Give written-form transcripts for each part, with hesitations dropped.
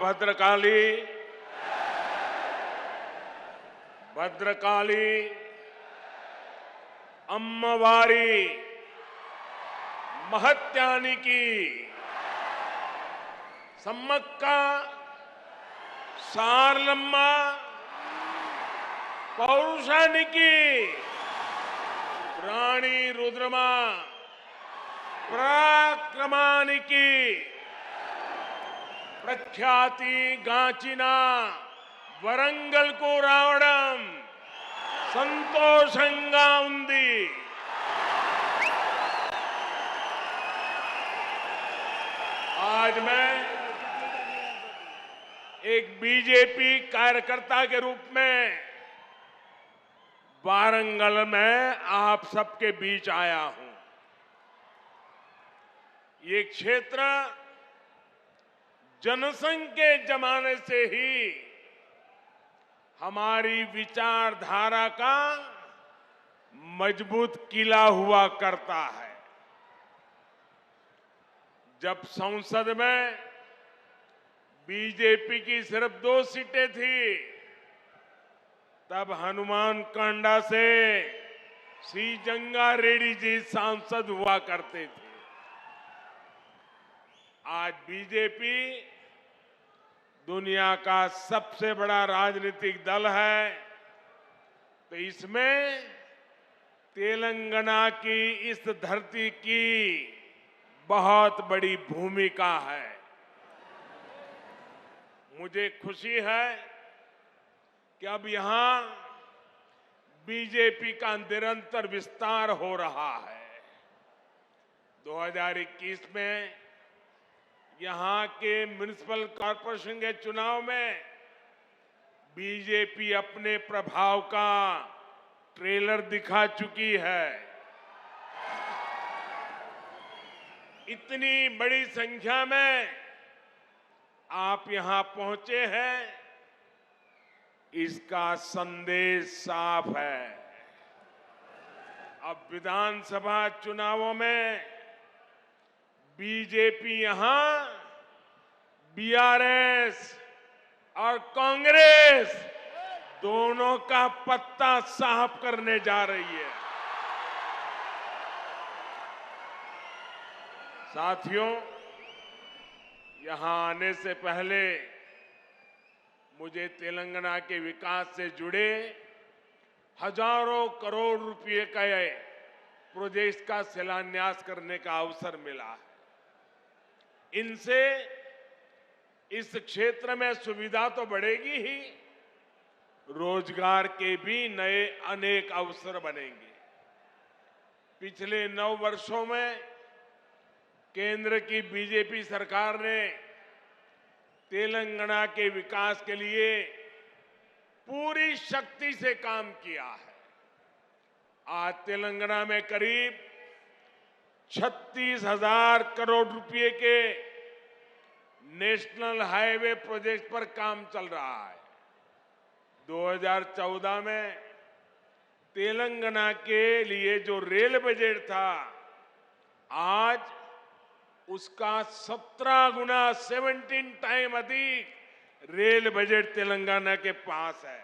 भद्रकाली, भद्रकाली अम्मवारी महत्यानिकी सम्मक्का सारलम्मा पौरुषानिकी रानी रुद्रमा पराक्रमानिकी प्रख्याति गांचिना वरंगल को रावणम संतोषंगा उंदी। आज मैं एक बीजेपी कार्यकर्ता के रूप में वारंगल में आप सबके बीच आया हूं। ये क्षेत्र जनसंघ के जमाने से ही हमारी विचारधारा का मजबूत किला हुआ करता है। जब संसद में बीजेपी की सिर्फ 2 सीटें थी, तब हनुमान कांडा से सी जंगा रेड्डी जी सांसद हुआ करते थे। आज बीजेपी दुनिया का सबसे बड़ा राजनीतिक दल है, तो इसमें तेलंगाना की इस धरती की बहुत बड़ी भूमिका है। मुझे खुशी है कि अब यहां बीजेपी का निरंतर विस्तार हो रहा है। 2021 में यहां के म्युनिसिपल कॉरपोरेशन के चुनाव में बीजेपी अपने प्रभाव का ट्रेलर दिखा चुकी है। इतनी बड़ी संख्या में आप यहां पहुंचे हैं, इसका संदेश साफ है। अब विधानसभा चुनावों में बीजेपी यहां बीआरएस और कांग्रेस दोनों का पत्ता साफ करने जा रही है। साथियों, यहां आने से पहले मुझे तेलंगाना के विकास से जुड़े हजारों करोड़ रुपए का प्रोजेक्ट का शिलान्यास करने का अवसर मिला है। इनसे इस क्षेत्र में सुविधा तो बढ़ेगी ही, रोजगार के भी नए अनेक अवसर बनेंगे। पिछले 9 वर्षों में केंद्र की बीजेपी सरकार ने तेलंगाना के विकास के लिए पूरी शक्ति से काम किया है। आज तेलंगाना में करीब 36,000 करोड़ रुपए के नेशनल हाईवे प्रोजेक्ट पर काम चल रहा है। 2014 में तेलंगाना के लिए जो रेल बजट था, आज उसका 17 गुना 17 टाइम अधिक रेल बजट तेलंगाना के पास है।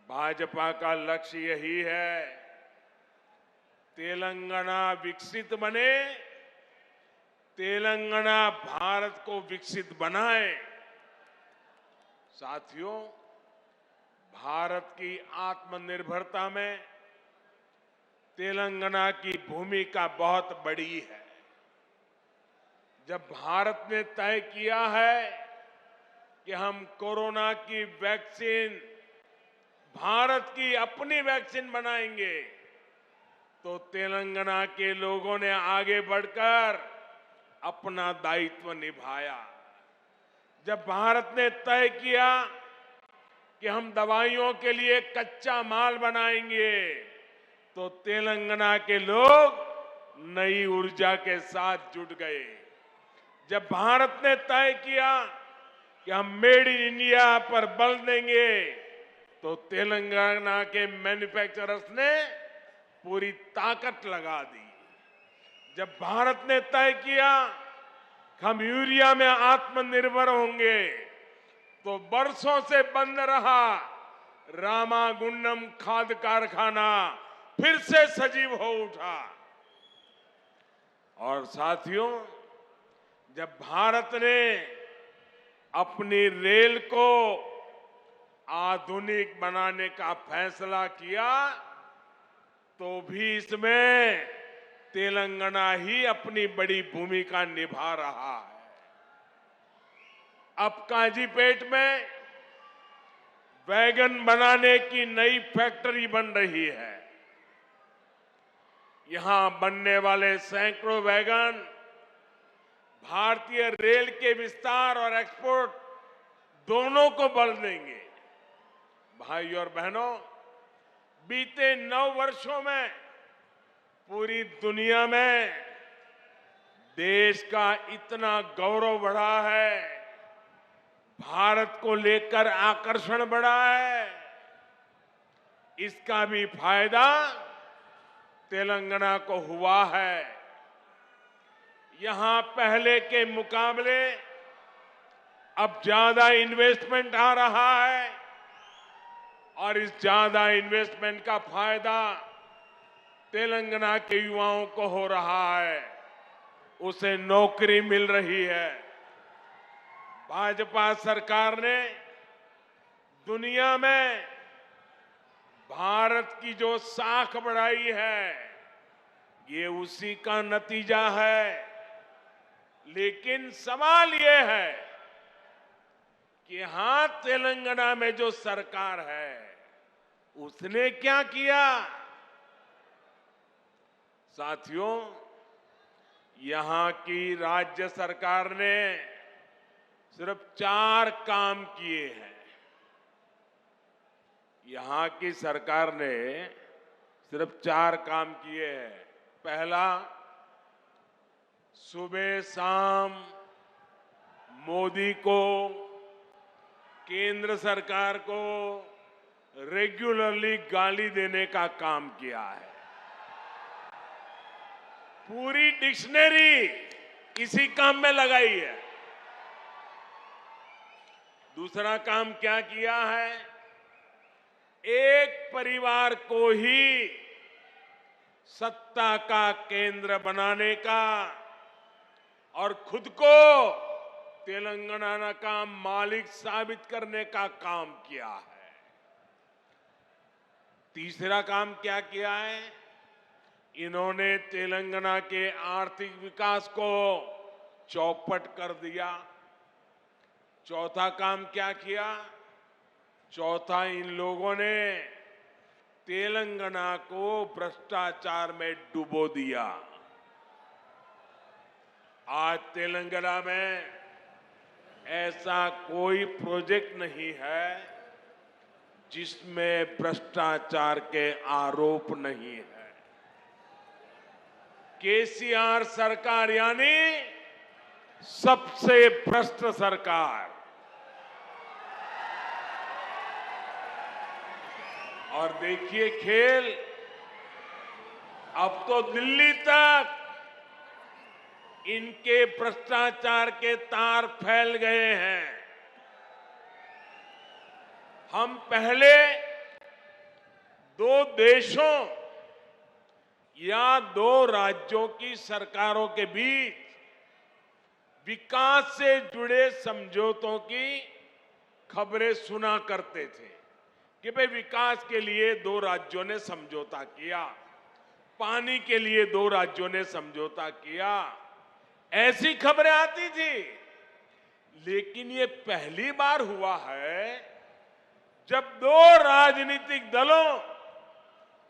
भाजपा का लक्ष्य यही है, तेलंगाना विकसित बने, तेलंगाना भारत को विकसित बनाए। साथियों, भारत की आत्मनिर्भरता में तेलंगाना की भूमिका बहुत बड़ी है। जब भारत ने तय किया है कि हम कोरोना की वैक्सीन, भारत की अपनी वैक्सीन बनाएंगे, तो तेलंगाना के लोगों ने आगे बढ़कर अपना दायित्व निभाया। जब भारत ने तय किया कि हम दवाइयों के लिए कच्चा माल बनाएंगे, तो तेलंगाना के लोग नई ऊर्जा के साथ जुट गए। जब भारत ने तय किया कि हम मेड इन इंडिया पर बल देंगे, तो तेलंगाना के मैन्युफैक्चरर्स ने पूरी ताकत लगा दी। जब भारत ने तय किया हम यूरिया में आत्मनिर्भर होंगे तो बरसों से बंद रहा रामागुंडम खाद कारखाना फिर से सजीव हो उठा। और साथियों, जब भारत ने अपनी रेल को आधुनिक बनाने का फैसला किया तो भी इसमें तेलंगाना ही अपनी बड़ी भूमिका निभा रहा है। अब काजीपेट में वैगन बनाने की नई फैक्ट्री बन रही है। यहां बनने वाले सैकड़ों वैगन भारतीय रेल के विस्तार और एक्सपोर्ट दोनों को बल देंगे। भाइयों और बहनों, बीते 9 वर्षों में पूरी दुनिया में देश का इतना गौरव बढ़ा है, भारत को लेकर आकर्षण बढ़ा है, इसका भी फायदा तेलंगाना को हुआ है। यहां पहले के मुकाबले अब ज्यादा इन्वेस्टमेंट आ रहा है और इस ज्यादा इन्वेस्टमेंट का फायदा तेलंगाना के युवाओं को हो रहा है, उसे नौकरी मिल रही है। भाजपा सरकार ने दुनिया में भारत की जो साख बढ़ाई है ये उसी का नतीजा है। लेकिन सवाल ये है कि यहां तेलंगाना में जो सरकार है उसने क्या किया। साथियों, यहां की राज्य सरकार ने सिर्फ 4 काम किए हैं। यहां की सरकार ने सिर्फ 4 काम किए हैं। पहला, सुबह शाम मोदी को, केंद्र सरकार को रेगुलरली गाली देने का काम किया है। पूरी डिक्शनरी इसी काम में लगाई है। दूसरा काम क्या किया है, एक परिवार को ही सत्ता का केंद्र बनाने का और खुद को तेलंगाना का मालिक साबित करने का काम किया है। तीसरा काम क्या किया है, इन्होंने तेलंगाना के आर्थिक विकास को चौपट कर दिया। चौथा काम क्या किया, चौथा इन लोगों ने तेलंगाना को भ्रष्टाचार में डुबो दिया। आज तेलंगाना में ऐसा कोई प्रोजेक्ट नहीं है जिसमें भ्रष्टाचार के आरोप नहीं है। केसीआर सरकार यानी सबसे भ्रष्ट सरकार। और देखिए खेल, अब तो दिल्ली तक इनके भ्रष्टाचार के तार फैल गए हैं। हम पहले 2 देशों या 2 राज्यों की सरकारों के बीच विकास से जुड़े समझौतों की खबरें सुना करते थे कि भाई विकास के लिए 2 राज्यों ने समझौता किया, पानी के लिए 2 राज्यों ने समझौता किया, ऐसी खबरें आती थी। लेकिन ये पहली बार हुआ है जब 2 राजनीतिक दलों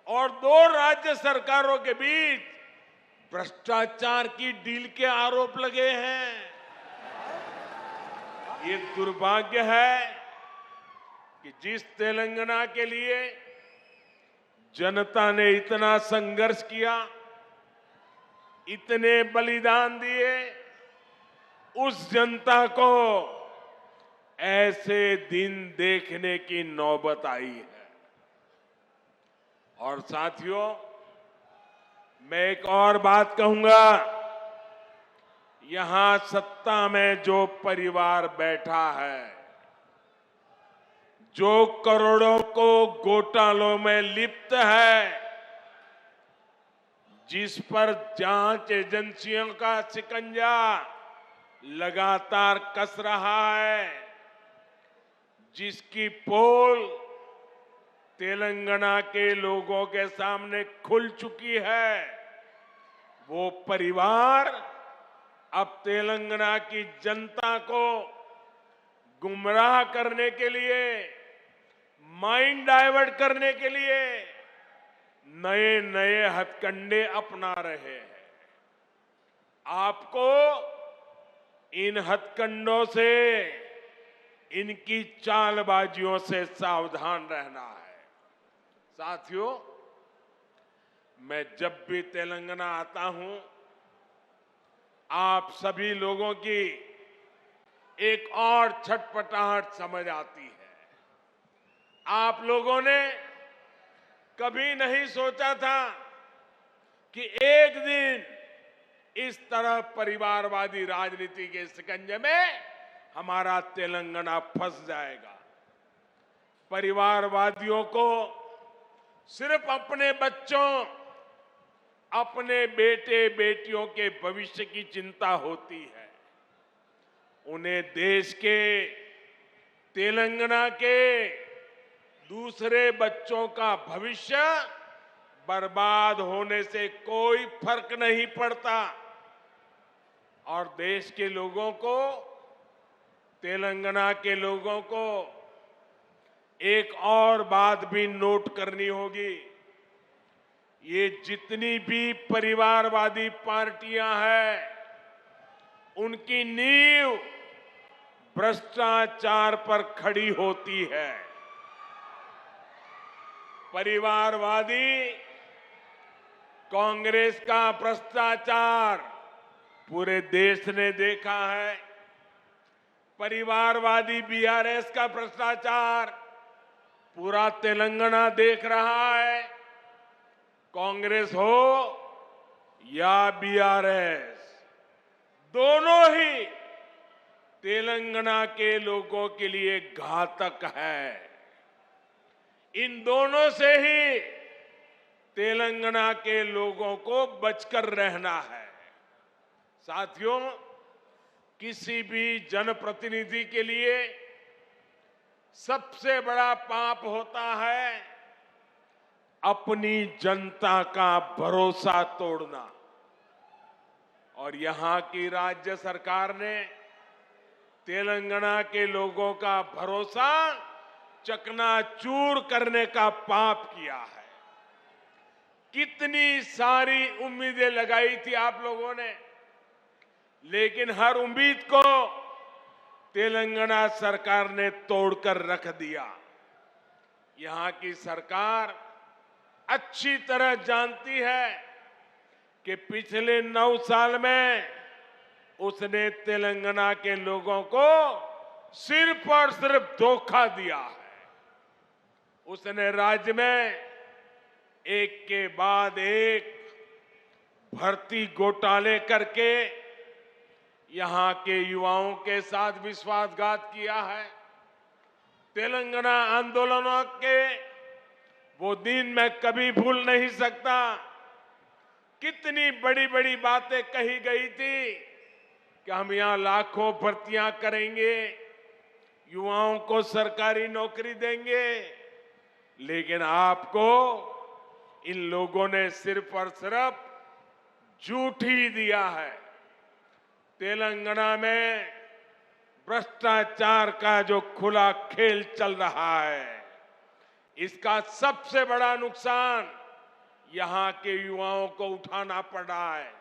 और 2 राज्य सरकारों के बीच भ्रष्टाचार की डील के आरोप लगे हैं। ये दुर्भाग्य है कि जिस तेलंगाना के लिए जनता ने इतना संघर्ष किया, इतने बलिदान दिए, उस जनता को ऐसे दिन देखने की नौबत आई है। और साथियों, मैं एक और बात कहूंगा, यहां सत्ता में जो परिवार बैठा है, जो करोड़ों को घोटालों में लिप्त है, जिस पर जांच एजेंसियों का शिकंजा लगातार कस रहा है, जिसकी पोल तेलंगाना के लोगों के सामने खुल चुकी है, वो परिवार अब तेलंगाना की जनता को गुमराह करने के लिए, माइंड डाइवर्ट करने के लिए नए नए हथकंडे अपना रहे हैं। आपको इन हथकंडों से, इनकी चालबाजियों से सावधान रहना है। साथियों, मैं जब भी तेलंगाना आता हूं, आप सभी लोगों की एक और छटपटाहट समझ आती है। आप लोगों ने कभी नहीं सोचा था कि एक दिन इस तरह परिवारवादी राजनीति के शिकंजे में हमारा तेलंगाना फंस जाएगा। परिवारवादियों को सिर्फ अपने बच्चों, अपने बेटे बेटियों के भविष्य की चिंता होती है। उन्हें देश के, तेलंगाना के दूसरे बच्चों का भविष्य बर्बाद होने से कोई फर्क नहीं पड़ता। और देश के लोगों को, तेलंगाना के लोगों को एक और बात भी नोट करनी होगी। ये जितनी भी परिवारवादी पार्टियां हैं, उनकी नींव भ्रष्टाचार पर खड़ी होती है। परिवारवादी कांग्रेस का भ्रष्टाचार पूरे देश ने देखा है। परिवारवादी बीआरएस का भ्रष्टाचार पूरा तेलंगाना देख रहा है। कांग्रेस हो या बीआरएस, दोनों ही तेलंगाना के लोगों के लिए घातक है। इन दोनों से ही तेलंगाना के लोगों को बचकर रहना है। साथियों, किसी भी जनप्रतिनिधि के लिए सबसे बड़ा पाप होता है अपनी जनता का भरोसा तोड़ना। और यहां की राज्य सरकार ने तेलंगाना के लोगों का भरोसा चकनाचूर करने का पाप किया है। कितनी सारी उम्मीदें लगाई थी आप लोगों ने, लेकिन हर उम्मीद को तेलंगाना सरकार ने तोड़कर रख दिया। यहां की सरकार अच्छी तरह जानती है कि पिछले 9 साल में उसने तेलंगाना के लोगों को सिर्फ और सिर्फ धोखा दिया है। उसने राज्य में एक के बाद एक भर्ती घोटाले करके यहां के युवाओं के साथ विश्वासघात किया है। तेलंगाना आंदोलनों के वो दिन मैं कभी भूल नहीं सकता। कितनी बड़ी बड़ी बातें कही गई थी कि हम यहां लाखों भर्तियां करेंगे, युवाओं को सरकारी नौकरी देंगे, लेकिन आपको इन लोगों ने सिर्फ और सिर्फ झूठ ही दिया है। तेलंगाना में भ्रष्टाचार का जो खुला खेल चल रहा है, इसका सबसे बड़ा नुकसान यहां के युवाओं को उठाना पड़ रहा है।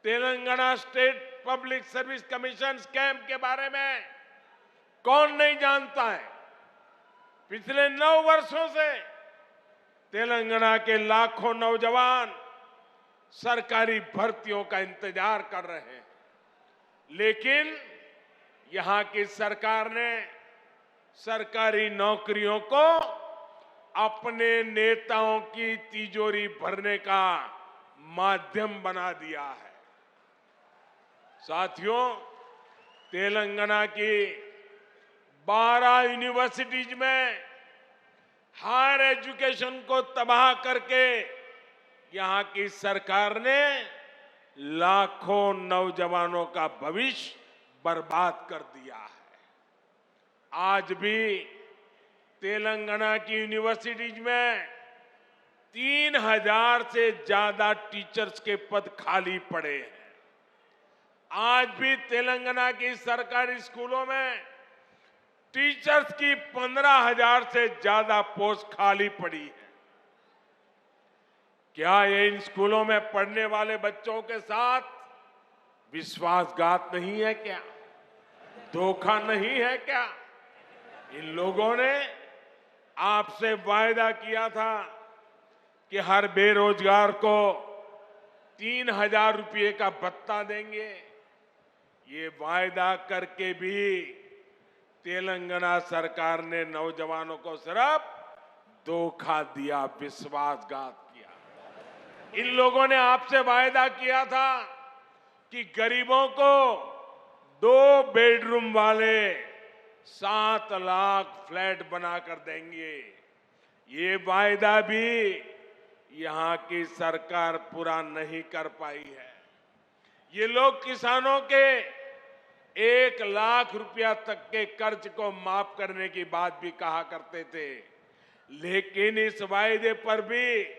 Telangana state public service commission scam के बारे में कौन नहीं जानता है। पिछले 9 वर्षों से तेलंगाना के लाखों नौजवान सरकारी भर्तियों का इंतजार कर रहे हैं, लेकिन यहां की सरकार ने सरकारी नौकरियों को अपने नेताओं की तिजोरी भरने का माध्यम बना दिया है। साथियों, तेलंगाना की 12 यूनिवर्सिटीज में हायर एजुकेशन को तबाह करके यहां की सरकार ने लाखों नौजवानों का भविष्य बर्बाद कर दिया है। आज भी तेलंगाना की यूनिवर्सिटीज में 3000 से ज्यादा टीचर्स के पद खाली पड़े हैं। आज भी तेलंगाना की सरकारी स्कूलों में टीचर्स की 15,000 से ज्यादा पोस्ट खाली पड़ी है। क्या ये इन स्कूलों में पढ़ने वाले बच्चों के साथ विश्वासघात नहीं है क्या? धोखा नहीं है क्या? इन लोगों ने आपसे वायदा किया था कि हर बेरोजगार को 3,000 रुपये का भत्ता देंगे। ये वायदा करके भी तेलंगाना सरकार ने नौजवानों को सिर्फ धोखा दिया, विश्वासघात किया। इन लोगों ने आपसे वायदा किया था कि गरीबों को 2 बेडरूम वाले 7 लाख फ्लैट बनाकर देंगे। ये वायदा भी यहां की सरकार पूरा नहीं कर पाई है। ये लोग किसानों के 1 लाख रुपया तक के कर्ज को माफ करने की बात भी कहा करते थे, लेकिन इस वायदे पर भी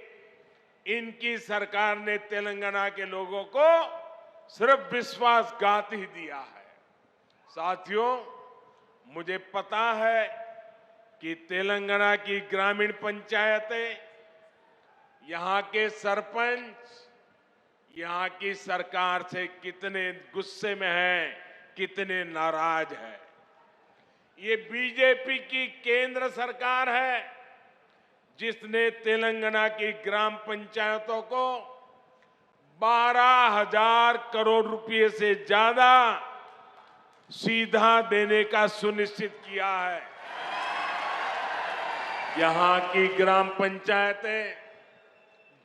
इनकी सरकार ने तेलंगाना के लोगों को सिर्फ विश्वासघात ही दिया है। साथियों, मुझे पता है कि तेलंगाना की ग्रामीण पंचायतें, यहां के सरपंच यहां की सरकार से कितने गुस्से में हैं, कितने नाराज हैं। ये बीजेपी की केंद्र सरकार है जिसने तेलंगाना की ग्राम पंचायतों को 12,000 करोड़ रुपए से ज्यादा सीधा देने का सुनिश्चित किया है। यहां की ग्राम पंचायतें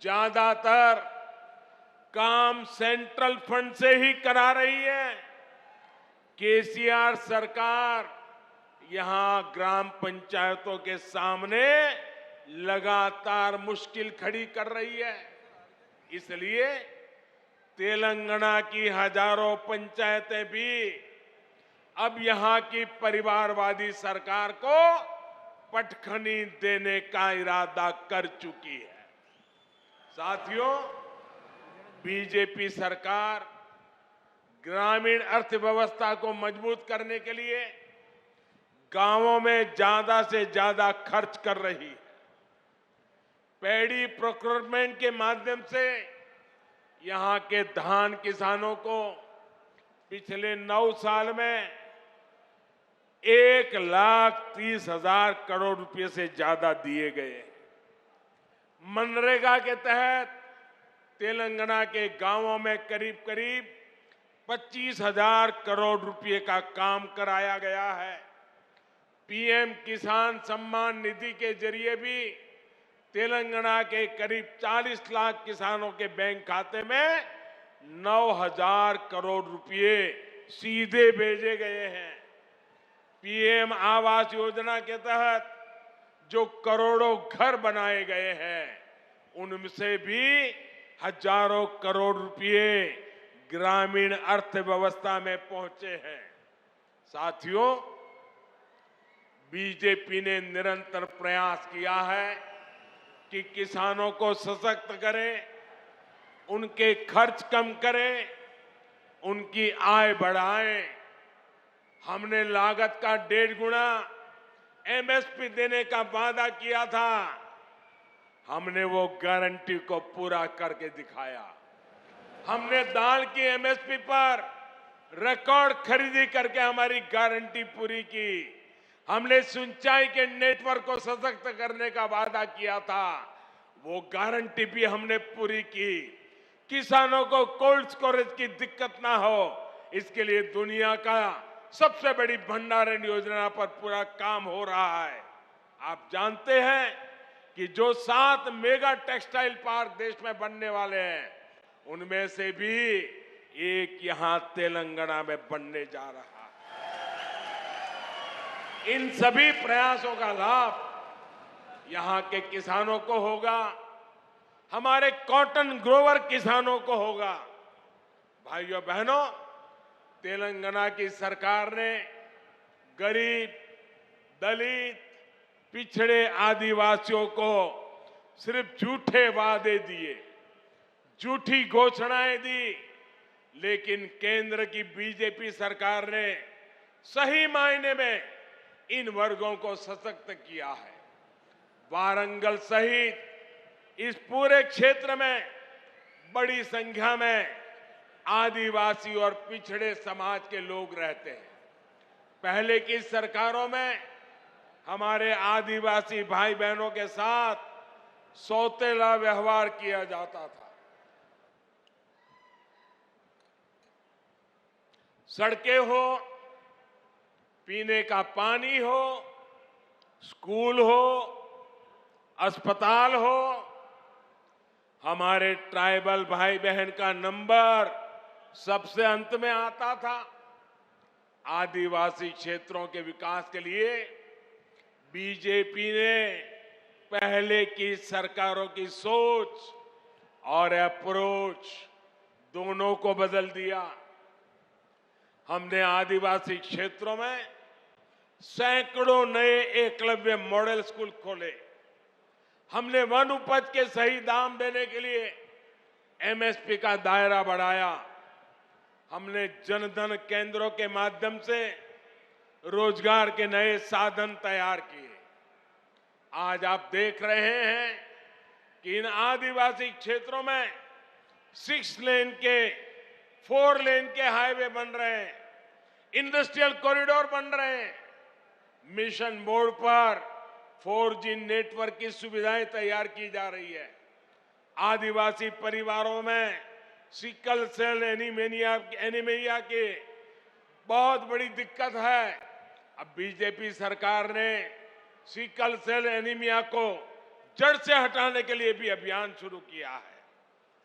ज्यादातर काम सेंट्रल फंड से ही करा रही है। केसीआर सरकार यहां ग्राम पंचायतों के सामने लगातार मुश्किल खड़ी कर रही है। इसलिए तेलंगाना की हजारों पंचायतें भी अब यहां की परिवारवादी सरकार को पटखनी देने का इरादा कर चुकी है। साथियों, बीजेपी सरकार ग्रामीण अर्थव्यवस्था को मजबूत करने के लिए गांवों में ज्यादा से ज्यादा खर्च कर रही है। पैडी प्रोक्योरमेंट के माध्यम से यहां के धान किसानों को पिछले 9 साल में 1,30,000 करोड़ रुपए से ज्यादा दिए गए। मनरेगा के तहत तेलंगाना के गांवों में करीब करीब 25,000 करोड़ रुपए का काम कराया गया है। पीएम किसान सम्मान निधि के जरिए भी तेलंगाना के करीब 40 लाख किसानों के बैंक खाते में 9,000 करोड़ रुपए सीधे भेजे गए हैं। पीएम आवास योजना के तहत जो करोड़ों घर बनाए गए हैं, उनसे भी हजारों करोड़ रुपए ग्रामीण अर्थव्यवस्था में पहुंचे हैं। साथियों, बीजेपी ने निरंतर प्रयास किया है कि किसानों को सशक्त करें, उनके खर्च कम करें, उनकी आय बढ़ाएं। हमने लागत का 1.5 गुना एमएसपी देने का वादा किया था। हमने वो गारंटी को पूरा करके दिखाया। हमने दाल की एमएसपी पर रिकॉर्ड खरीदी करके हमारी गारंटी पूरी की। हमने सिंचाई के नेटवर्क को सशक्त करने का वादा किया था, वो गारंटी भी हमने पूरी की। किसानों को कोल्ड स्टोरेज की दिक्कत ना हो, इसके लिए दुनिया का सबसे बड़ी भंडारण योजना पर पूरा काम हो रहा है। आप जानते हैं कि जो 7 मेगा टेक्सटाइल पार्क देश में बनने वाले हैं, उनमें से भी एक यहां तेलंगाना में बनने जा रहा है। इन सभी प्रयासों का लाभ यहां के किसानों को होगा, हमारे कॉटन ग्रोवर किसानों को होगा। भाइयों बहनों, तेलंगाना की सरकार ने गरीब, दलित, पिछड़े आदिवासियों को सिर्फ झूठे वादे दिए, झूठी घोषणाएं दी, लेकिन केंद्र की बीजेपी सरकार ने सही मायने में इन वर्गों को सशक्त किया है। वारंगल सहित इस पूरे क्षेत्र में बड़ी संख्या में आदिवासी और पिछड़े समाज के लोग रहते हैं। पहले की सरकारों में हमारे आदिवासी भाई बहनों के साथ सौतेला व्यवहार किया जाता था। सड़कें हो, पीने का पानी हो, स्कूल हो, अस्पताल हो, हमारे ट्राइबल भाई बहन का नंबर सबसे अंत में आता था। आदिवासी क्षेत्रों के विकास के लिए बीजेपी ने पहले की सरकारों की सोच और अप्रोच दोनों को बदल दिया। हमने आदिवासी क्षेत्रों में सैकड़ों नए एकलव्य मॉडल स्कूल खोले। हमने वन उपज के सही दाम देने के लिए एमएसपी का दायरा बढ़ाया। हमने जनधन केंद्रों के माध्यम से रोजगार के नए साधन तैयार किए। आज आप देख रहे हैं कि इन आदिवासी क्षेत्रों में 6 लेन के 4 लेन के हाईवे बन रहे हैं, इंडस्ट्रियल कॉरिडोर बन रहे हैं, मिशन मोड पर 4G नेटवर्क की सुविधाएं तैयार की जा रही है। आदिवासी परिवारों में सिकल सेल एनीमिया की बहुत बड़ी दिक्कत है। अब बीजेपी सरकार ने सिकल सेल एनीमिया को जड़ से हटाने के लिए भी अभियान शुरू किया है।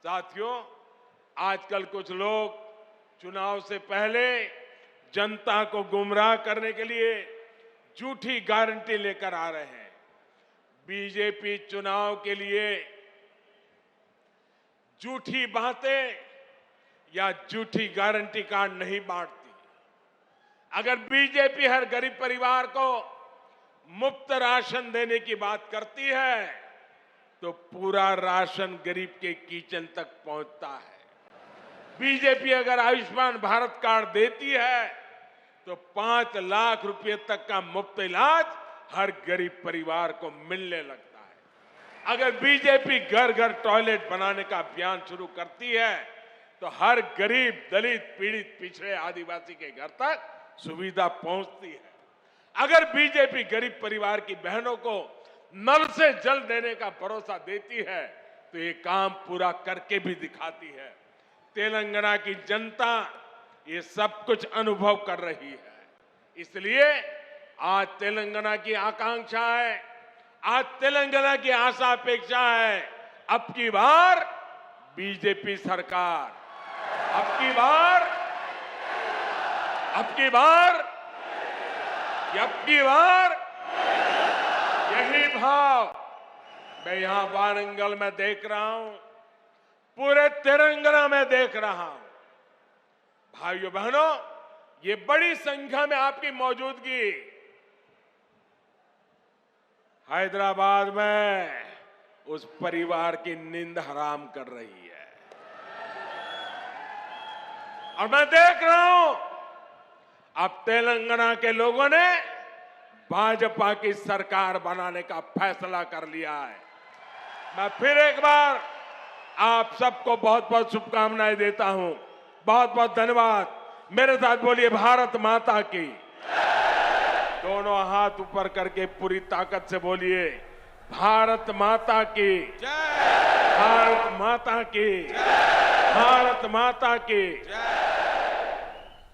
साथियों, आजकल कुछ लोग चुनाव से पहले जनता को गुमराह करने के लिए झूठी गारंटी लेकर आ रहे हैं। बीजेपी चुनाव के लिए झूठी बातें या झूठी गारंटी कार्ड नहीं बांटती। अगर बीजेपी हर गरीब परिवार को मुफ्त राशन देने की बात करती है तो पूरा राशन गरीब के किचन तक पहुंचता है। बीजेपी अगर आयुष्मान भारत कार्ड देती है तो 5 लाख रुपए तक का मुफ्त इलाज हर गरीब परिवार को मिलने लगता है। अगर बीजेपी घर घर टॉयलेट बनाने का अभियान शुरू करती है तो हर गरीब, दलित, पीड़ित, पिछड़े आदिवासी के घर तक सुविधा पहुंचती है। अगर बीजेपी गरीब परिवार की बहनों को नल से जल देने का भरोसा देती है तो ये काम पूरा करके भी दिखाती है। तेलंगाना की जनता ये सब कुछ अनुभव कर रही है। इसलिए आज तेलंगाना की आकांक्षा है, आज तेलंगाना की आशा अपेक्षा है, अब की बार बीजेपी सरकार, अब की बार यही भाव मैं यहां वारंगल में देख रहा हूं, पूरे तेलंगाना में देख रहा हूं। भाइयों बहनों, ये बड़ी संख्या में आपकी मौजूदगी हैदराबाद में उस परिवार की नींद हराम कर रही है। और मैं देख रहा हूं अब तेलंगाना के लोगों ने भाजपा की सरकार बनाने का फैसला कर लिया है। मैं फिर एक बार आप सबको बहुत बहुत शुभकामनाएं देता हूं। बहुत बहुत धन्यवाद। मेरे साथ बोलिए भारत माता की। दोनों हाथ ऊपर करके पूरी ताकत से बोलिए भारत माता की जय, भारत माता की, भारत माता की।